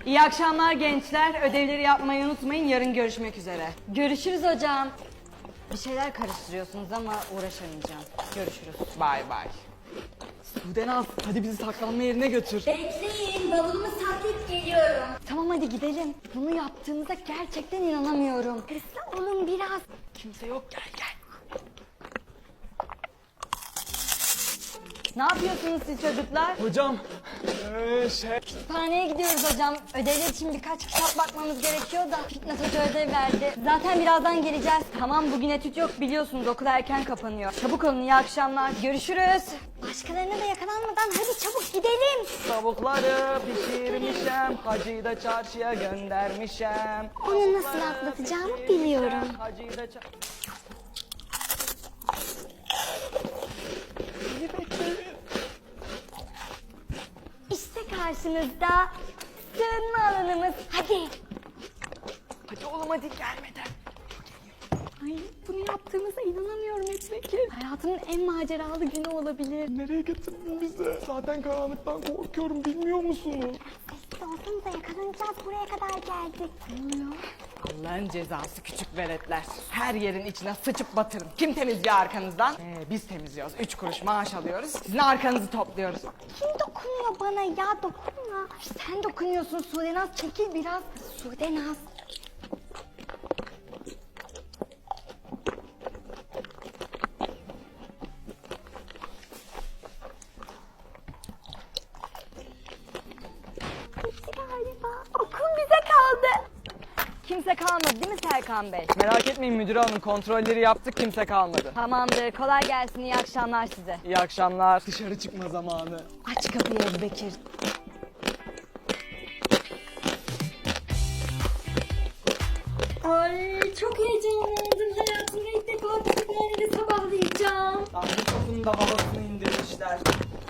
İyi akşamlar gençler. Ödevleri yapmayı unutmayın. Yarın görüşmek üzere. Görüşürüz hocam. Bir şeyler karıştırıyorsunuz ama uğraşamayacağım. Görüşürüz. Bay bay. Sudenaz, hadi bizi saklanma yerine götür. Bekleyin, bavulumu saklayıp geliyorum. Tamam hadi gidelim. Bunu yaptığımıza gerçekten inanamıyorum. Hızlı olun biraz. Kimse yok, gel gel. Ne yapıyorsunuz siz çocuklar? Hocam, Kütüphaneye gidiyoruz hocam. Ödevler için birkaç kitap bakmamız gerekiyor da Fitnat Hoca ödev verdi. Zaten birazdan geleceğiz. Tamam bugün etüt yok biliyorsunuz okul erken kapanıyor. Çabuk olun iyi akşamlar. Görüşürüz. Başkalarına da yakalanmadan hadi çabuk gidelim. tavukları pişirmişem, hacıyı da çarşıya göndermişem. Onu nasıl atlatacağımı biliyorum. Hacıyı da İşte karşınızda sığınma alanımız. Hadi. Hadi oğlum hadi gelmeden. Ay bunu yaptığımıza inanamıyorum Ekmek. Hayatımın en maceralı günü olabilir. Nereye getirdin bizi? Zaten karanlıktan korkuyorum, bilmiyor musunuz? Sessiz olsanıza yakalanacağız. Buraya kadar geldik. Allah'ın cezası küçük veletler. Her yerin içine sıçıp batırın. Kim temizliyor arkanızdan? Biz temizliyoruz. 3 kuruş maaş alıyoruz. Sizin arkanızı topluyoruz. Kim dokunuyor bana ya, dokunma. Ay, sen dokunuyorsun Sudenaz. Çekil biraz. Sudenaz. Galiba okul bize kaldı. Kimse kalmadı değil mi Serkan Bey? Merak etmeyin müdür hanım, kontrolleri yaptık, kimse kalmadı. Tamamdır. Kolay gelsin. İyi akşamlar size. İyi akşamlar. Dışarı çıkma zamanı. Aç kapıyı Ezbekir. Ay çok heyecanlandım. Hayatımda ilk defa kütüphanede sabahlayacağım. Tanrı kapının da babasını indirmişler.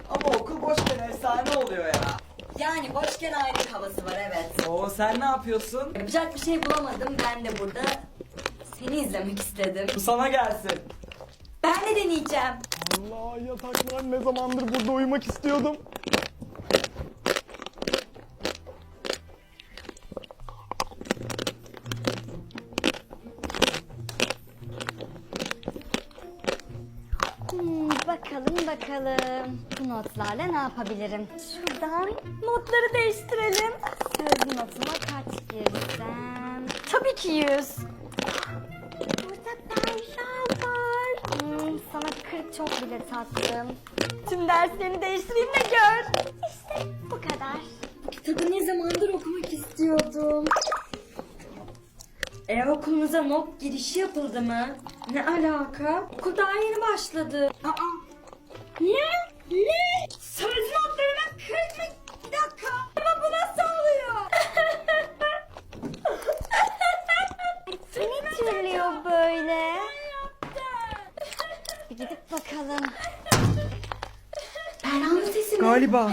Ama okul boşken efsane oluyor ya. Yani boşken ayrılık havası var evet. Oo sen ne yapıyorsun? Yapacak bir şey bulamadım. Ben de burada seni izlemek istedim. Bu sana gelsin. Ben de deneyeceğim. Allah yataklar, ne zamandır burada uyumak istiyordum. Bakalım. Bu notlarla ne yapabilirim? Şuradan notları değiştirelim. Sözlü notuma kaç girsem? Tabii ki 100. Burada Berra var. Sana 40 çok bile tatlım. Tüm derslerini değiştireyim de gör. İşte bu kadar. Kitabı ne zamandır okumak istiyordum. Okulunuza not girişi yapıldı mı? Ne alaka? Okul daha yeni başladı. Ne? Ne? Sözlü notlarıma 40 mı? Bir dakika. Ama bu nasıl oluyor? Ne türlüyor böyle? Bir gidip bakalım. Berra'nın sesi mi? Galiba.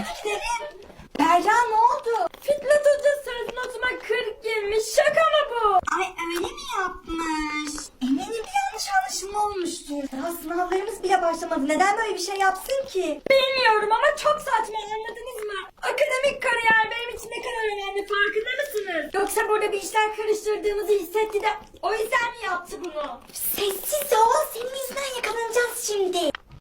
Berra ne oldu? Fitnat Hoca söz notuma 40 girmiş. Şaka mı bu? Ay öyle mi yapmış? Eminim bir yanlış anlaşılma olmuştur. Daha sınavlarımız bile başlamadı. Neden böyle bir şey yapsın ki? Bilmiyorum ama çok saçma anladınız mı? Akademik kariyer benim için ne kadar önemli farkında mısınız? Yoksa burada bir işler karıştırdığımızı hissetti de o yüzden mi yaptı bunu? Sessiz ol. Senin yüzünden yakalanacağız şimdi.